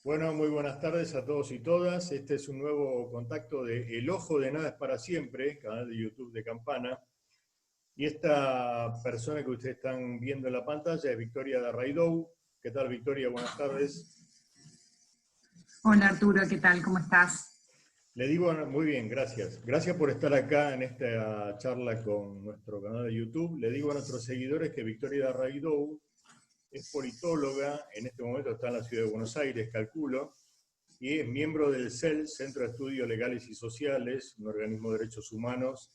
Bueno, muy buenas tardes a todos y todas. Este es un nuevo contacto de El Ojo de Nada es para Siempre, canal de YouTube de Campana. Y esta persona que ustedes están viendo en la pantalla es Victoria Darraidou. ¿Qué tal, Victoria? Buenas tardes. Hola Arturo, ¿qué tal? ¿Cómo estás? Le digo, muy bien, gracias. Gracias por estar acá en esta charla con nuestro canal de YouTube. Le digo a nuestros seguidores que Victoria Darraidou es politóloga, en este momento está en la ciudad de Buenos Aires, calculo, y es miembro del CEL, Centro de Estudios Legales y Sociales, un organismo de derechos humanos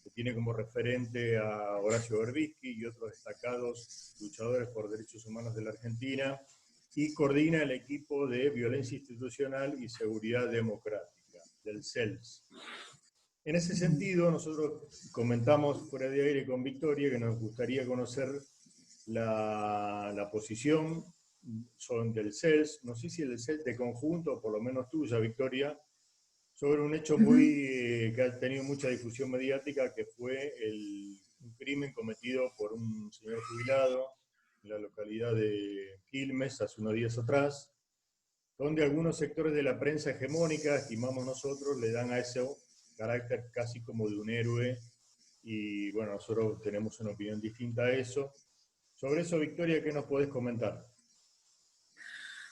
que tiene como referente a Horacio Berbisky y otros destacados luchadores por derechos humanos de la Argentina, y coordina el equipo de violencia institucional y seguridad democrática, del CELS. En ese sentido, nosotros comentamos fuera de aire con Victoria que nos gustaría conocer la posición son del CELS, no sé si el CELS de conjunto, o por lo menos tuya, Victoria, sobre un hecho que ha tenido mucha difusión mediática, que fue un crimen cometido por un señor jubilado en la localidad de Quilmes hace unos días atrás, donde algunos sectores de la prensa hegemónica, estimamos nosotros, le dan a eso carácter casi como de un héroe, y bueno, nosotros tenemos una opinión distinta a eso. Sobre eso, Victoria, ¿qué nos podés comentar?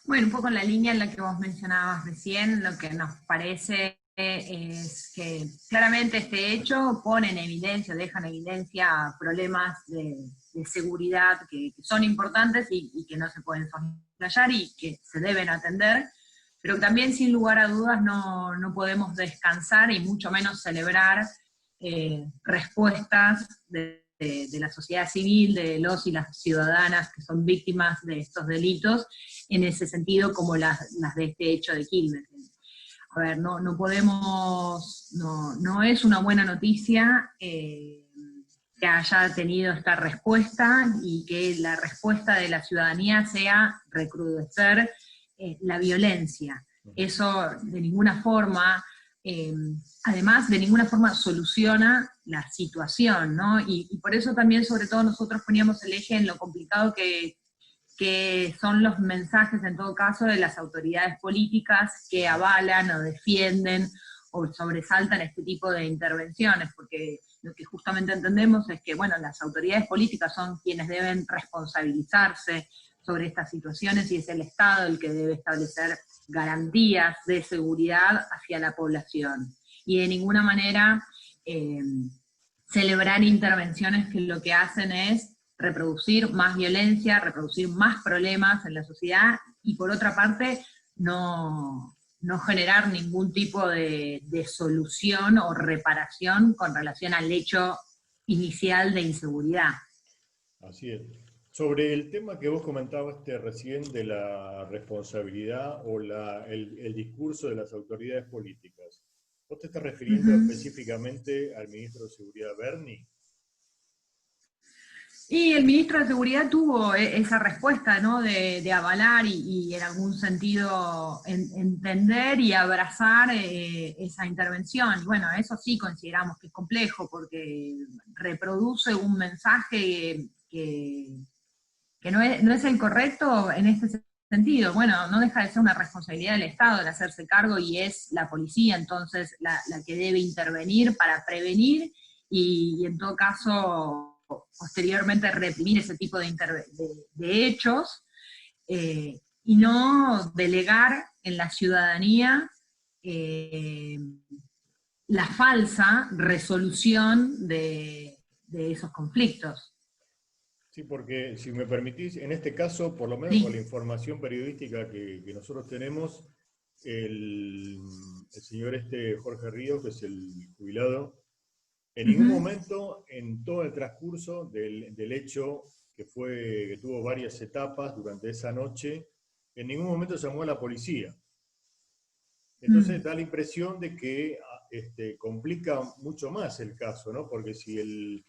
Bueno, un poco en la línea en la que vos mencionabas recién, lo que nos parece es que claramente este hecho pone en evidencia, deja en evidencia problemas de seguridad que son importantes y que no se pueden soslayar y que se deben atender, pero también sin lugar a dudas no podemos descansar y mucho menos celebrar respuestas de la sociedad civil, de los y las ciudadanas que son víctimas de estos delitos, en ese sentido como las de este hecho de Quilmes. A ver, no podemos, no es una buena noticia que haya tenido esta respuesta y que la respuesta de la ciudadanía sea recrudecer la violencia. Eso de ninguna forma, eh, además de ninguna forma soluciona la situación, ¿no? Y por eso también, sobre todo, nosotros poníamos el eje en lo complicado que son los mensajes, en todo caso, de las autoridades políticas que avalan o defienden o sobresaltan este tipo de intervenciones, porque lo que justamente entendemos es que, bueno, las autoridades políticas son quienes deben responsabilizarse sobre estas situaciones y es el Estado el que debe establecer garantías de seguridad hacia la población. Y de ninguna manera celebrar intervenciones que lo que hacen es reproducir más violencia, reproducir más problemas en la sociedad y por otra parte no generar ningún tipo de solución o reparación con relación al hecho inicial de inseguridad. Así es. Sobre el tema que vos comentabas recién de la responsabilidad o el discurso de las autoridades políticas, ¿vos te estás refiriendo específicamente al ministro de Seguridad, Berni? Y el ministro de Seguridad tuvo esa respuesta, ¿no? De avalar y en algún sentido entender y abrazar esa intervención. Y bueno, eso sí consideramos que es complejo porque reproduce un mensaje que no es el correcto en este sentido. Bueno, no deja de ser una responsabilidad del Estado el hacerse cargo y es la policía entonces la que debe intervenir para prevenir y en todo caso posteriormente reprimir ese tipo de hechos y no delegar en la ciudadanía eh, la falsa resolución de esos conflictos. Sí, porque si me permitís, en este caso, por lo menos con la Sí. información periodística que nosotros tenemos, el, el señor Jorge Ríos, que es el jubilado, en ningún momento en todo el transcurso del hecho, que tuvo varias etapas durante esa noche, en ningún momento llamó a la policía. Entonces da la impresión de que complica mucho más el caso, ¿no? Porque si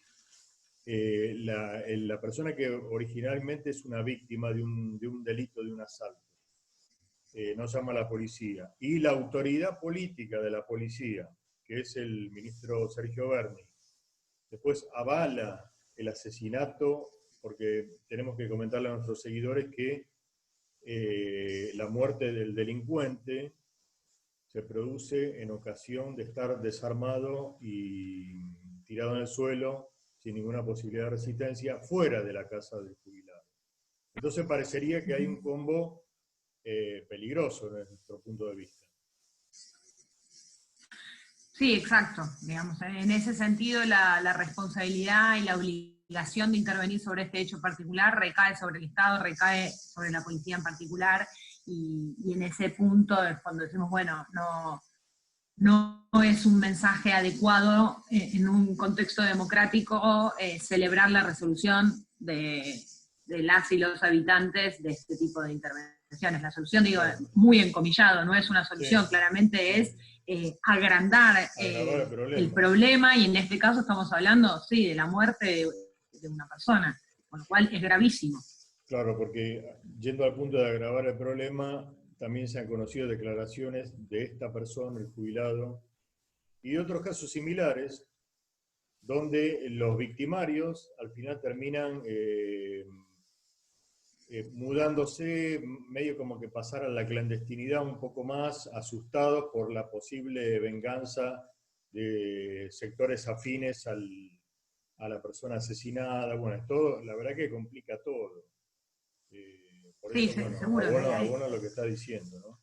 la persona que originalmente es una víctima de un delito, de un asalto, no llama a la policía, y la autoridad política de la policía, que es el ministro Sergio Berni, después avala el asesinato, porque tenemos que comentarle a nuestros seguidores que la muerte del delincuente se produce en ocasión de estar desarmado y tirado en el suelo, sin ninguna posibilidad de resistencia, fuera de la casa del jubilado. Entonces parecería que hay un combo peligroso desde nuestro punto de vista. Sí, exacto. Digamos, en ese sentido la responsabilidad y la obligación de intervenir sobre este hecho particular recae sobre el Estado, recae sobre la policía en particular, y en ese punto es cuando decimos, bueno, no es un mensaje adecuado en un contexto democrático celebrar la resolución de las y los habitantes de este tipo de intervenciones. La solución, digo, muy encomillado, no es una solución, sí. Claramente es agrandar el problema, y en este caso estamos hablando, sí, de la muerte de una persona, con lo cual es gravísimo. Claro, porque yendo al punto de agravar el problema, también se han conocido declaraciones de esta persona, el jubilado, y de otros casos similares, donde los victimarios al final terminan mudándose, medio como que pasaran a la clandestinidad un poco más, asustados por la posible venganza de sectores afines a la persona asesinada. Bueno, todo, la verdad que complica todo. Por sí, eso, bueno, seguro. abono lo que está diciendo,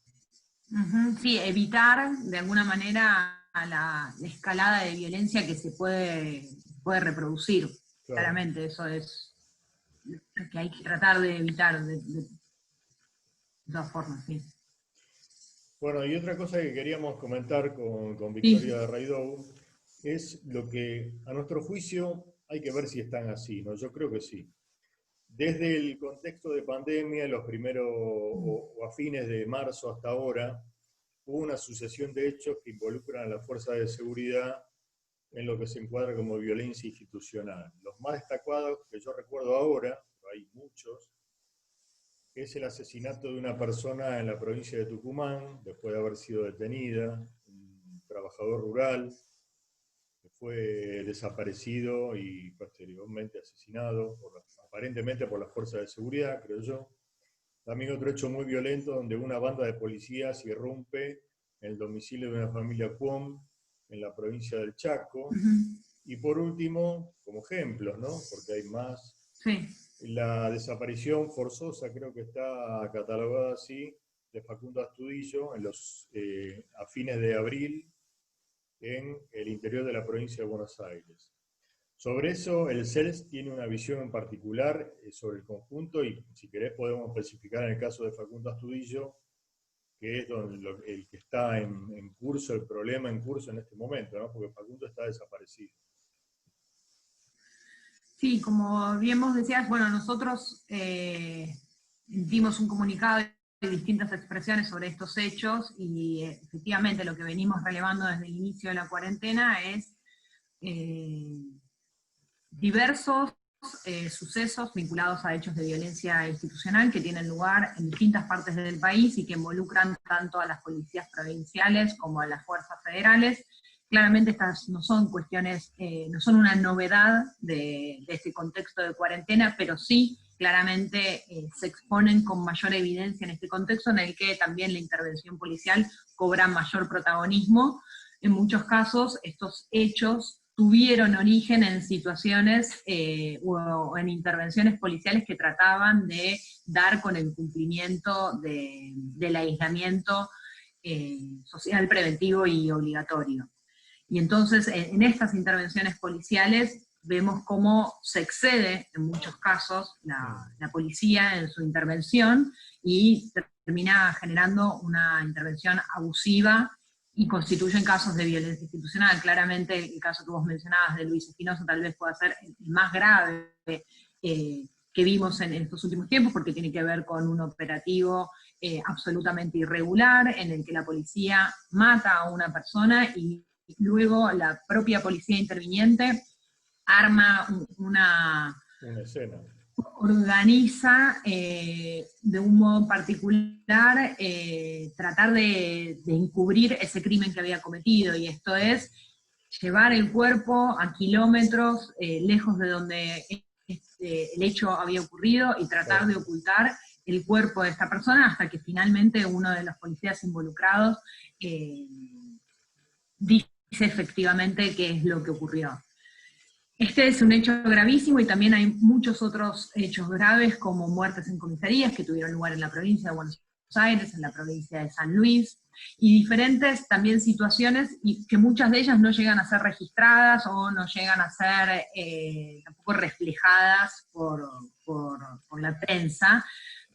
¿no? Sí, evitar de alguna manera la escalada de violencia que se puede reproducir. Claro. Claramente, eso es lo que hay que tratar de evitar de todas formas, sí. Bueno, y otra cosa que queríamos comentar con Victoria Raidou es lo que, a nuestro juicio, hay que ver si están así, ¿no? Yo creo que sí. Desde el contexto de pandemia, los primeros o a fines de marzo hasta ahora, hubo una sucesión de hechos que involucran a las fuerzas de seguridad en lo que se encuadra como violencia institucional. Los más destacados que yo recuerdo ahora, hay muchos, es el asesinato de una persona en la provincia de Tucumán, después de haber sido detenida, un trabajador rural, que fue desaparecido y posteriormente asesinado, aparentemente por las fuerzas de seguridad, creo yo. También otro hecho muy violento donde una banda de policías irrumpe en el domicilio de una familia Cuom en la provincia del Chaco. Y por último, como ejemplos, ¿no? Porque hay más, sí. La desaparición forzosa, creo que está catalogada así, de Facundo Astudillo a fines de abril en el interior de la provincia de Buenos Aires. Sobre eso, el CELS tiene una visión en particular sobre el conjunto, y si querés podemos especificar en el caso de Facundo Astudillo, que es el que está en curso, el problema en curso en este momento, ¿no? Porque Facundo está desaparecido. Sí, como bien vos decías, bueno, nosotros dimos un comunicado de distintas expresiones sobre estos hechos, y efectivamente lo que venimos relevando desde el inicio de la cuarentena es diversos sucesos vinculados a hechos de violencia institucional que tienen lugar en distintas partes del país y que involucran tanto a las policías provinciales como a las fuerzas federales. Claramente estas no son cuestiones, no son una novedad de este contexto de cuarentena, pero sí claramente se exponen con mayor evidencia en este contexto en el que también la intervención policial cobra mayor protagonismo. En muchos casos estos hechos tuvieron origen en situaciones o en intervenciones policiales que trataban de dar con el cumplimiento del aislamiento social preventivo y obligatorio. Y entonces en estas intervenciones policiales vemos cómo se excede en muchos casos la policía en su intervención y termina generando una intervención abusiva y constituyen casos de violencia institucional. Claramente el caso que vos mencionabas de Luis Espinosa tal vez pueda ser el más grave que vimos en estos últimos tiempos, porque tiene que ver con un operativo absolutamente irregular, en el que la policía mata a una persona y luego la propia policía interviniente arma una escena. Organiza de un modo particular tratar de encubrir ese crimen que había cometido, y esto es llevar el cuerpo a kilómetros lejos de donde el hecho había ocurrido y tratar de ocultar el cuerpo de esta persona hasta que finalmente uno de los policías involucrados dice efectivamente qué es lo que ocurrió. Este es un hecho gravísimo y también hay muchos otros hechos graves como muertes en comisarías que tuvieron lugar en la provincia de Buenos Aires, en la provincia de San Luis, y diferentes también situaciones y que muchas de ellas no llegan a ser registradas o no llegan a ser tampoco reflejadas por la prensa,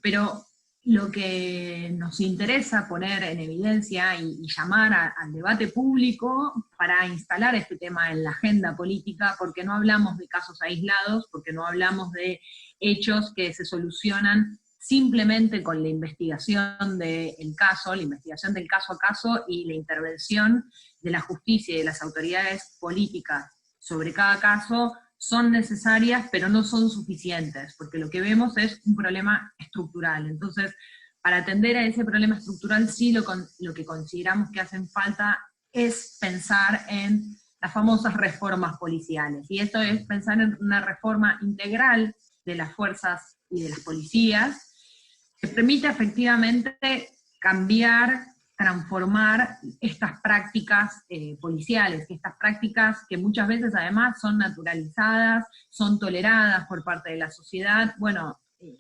pero lo que nos interesa poner en evidencia y llamar al debate público para instalar este tema en la agenda política, porque no hablamos de casos aislados, porque no hablamos de hechos que se solucionan simplemente con la investigación del caso, la investigación del caso a caso y la intervención de la justicia y de las autoridades políticas sobre cada caso son necesarias, pero no son suficientes, porque lo que vemos es un problema estructural. Entonces, para atender a ese problema estructural, sí lo que consideramos que hacen falta es pensar en las famosas reformas policiales. Y esto es pensar en una reforma integral de las fuerzas y de las policías, que permita efectivamente cambiar, transformar estas prácticas policiales, estas prácticas que muchas veces además son naturalizadas, son toleradas por parte de la sociedad, bueno,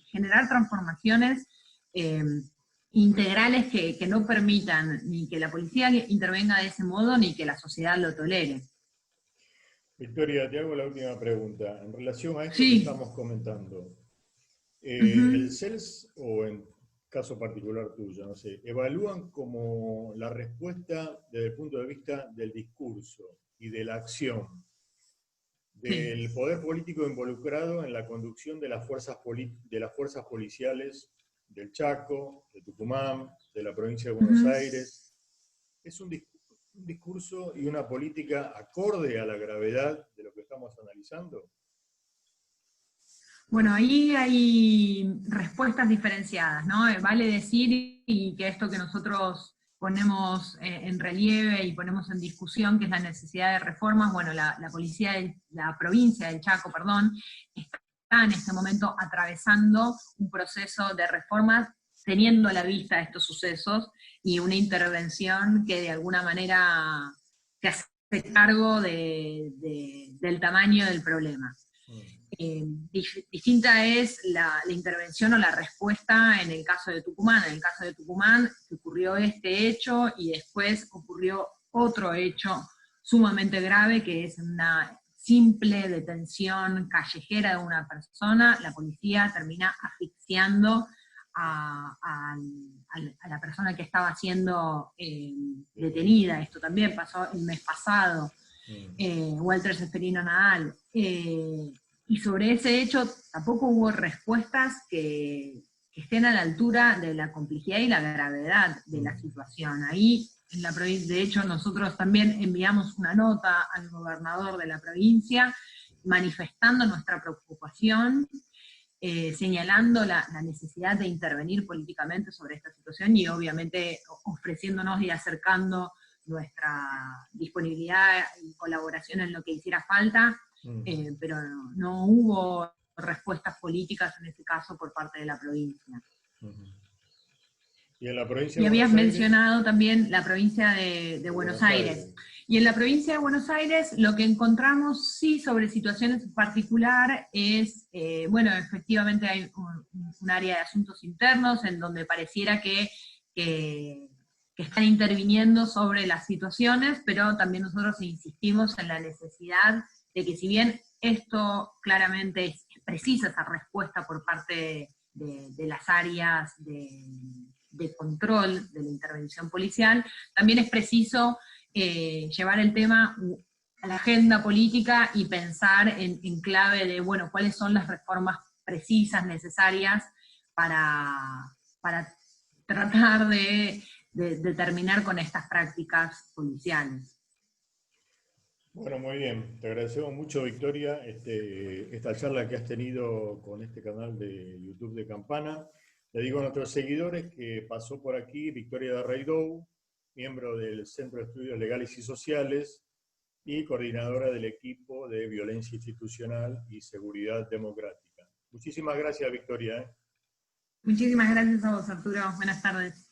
generar transformaciones integrales que no permitan ni que la policía intervenga de ese modo, ni que la sociedad lo tolere. Victoria, te hago la última pregunta. En relación a esto que Sí. estamos comentando, ¿el CELS, o en caso particular tuyo, no sé, evalúan como la respuesta desde el punto de vista del discurso y de la acción del poder político involucrado en la conducción de las fuerzas policiales del Chaco, de Tucumán, de la provincia de Buenos Aires? ¿Es un discurso y una política acorde a la gravedad de lo que estamos analizando? Bueno, ahí hay respuestas diferenciadas, ¿no? Vale decir, y que esto que nosotros ponemos en relieve y ponemos en discusión, que es la necesidad de reformas, bueno, la provincia del Chaco, perdón, está en este momento atravesando un proceso de reformas, teniendo a la vista estos sucesos, y una intervención que de alguna manera se hace cargo del tamaño del problema. Distinta es la intervención o la respuesta en el caso de Tucumán. En el caso de Tucumán ocurrió este hecho y después ocurrió otro hecho sumamente grave, que es una simple detención callejera de una persona. La policía termina asfixiando a la persona que estaba siendo detenida. Esto también pasó el mes pasado. Walter Seferino Nadal. Y sobre ese hecho tampoco hubo respuestas que estén a la altura de la complejidad y la gravedad de la situación. Ahí, en la provincia, de hecho, nosotros también enviamos una nota al gobernador de la provincia manifestando nuestra preocupación, señalando la necesidad de intervenir políticamente sobre esta situación y obviamente ofreciéndonos y acercando nuestra disponibilidad y colaboración en lo que hiciera falta, pero no hubo respuestas políticas en este caso por parte de la provincia. ¿Y en la provincia y de habías Buenos Aires? Mencionado también la provincia de Buenos Aires. Y en la provincia de Buenos Aires lo que encontramos sí sobre situaciones en particular es, bueno, efectivamente hay un área de asuntos internos en donde pareciera que están interviniendo sobre las situaciones, pero también nosotros insistimos en la necesidad de que si bien esto claramente precisa esa respuesta por parte de las áreas de control de la intervención policial, también es preciso llevar el tema a la agenda política y pensar en clave de, bueno, cuáles son las reformas precisas, necesarias, para tratar de terminar con estas prácticas policiales. Bueno, muy bien. Te agradecemos mucho, Victoria, esta charla que has tenido con este canal de YouTube de Campana. Le digo a nuestros seguidores que pasó por aquí Victoria Darraidou, miembro del Centro de Estudios Legales y Sociales y coordinadora del equipo de Violencia Institucional y Seguridad Democrática. Muchísimas gracias, Victoria. Muchísimas gracias a vos, Arturo. Buenas tardes.